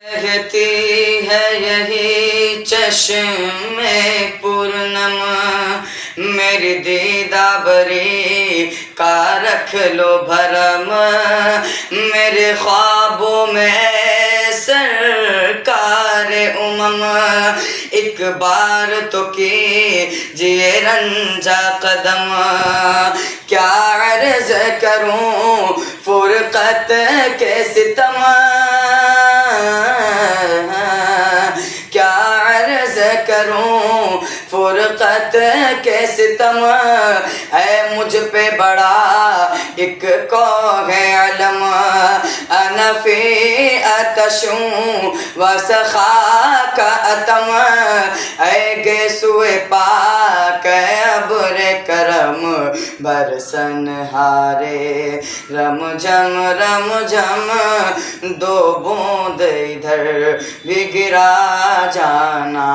بہتی ہے یہی چشم پورنم، میری دیدہ بری کا رکھ لو بھرم، میرے خوابوں میں سرکار امم، ایک بار تو کیجئے رنجا قدم، کیا عرض کروں فرقت کے ستم، کیا عرض کروں فرقت کے ستم، ہے مجھ پہ بڑا ایک کوہ علم، انا فی آتشوں وسخاک اتم، اے گیسوئے پاک ابر کرم، برسن ہارے رم جھم، دو بوند ادھر بھی گرا جانا۔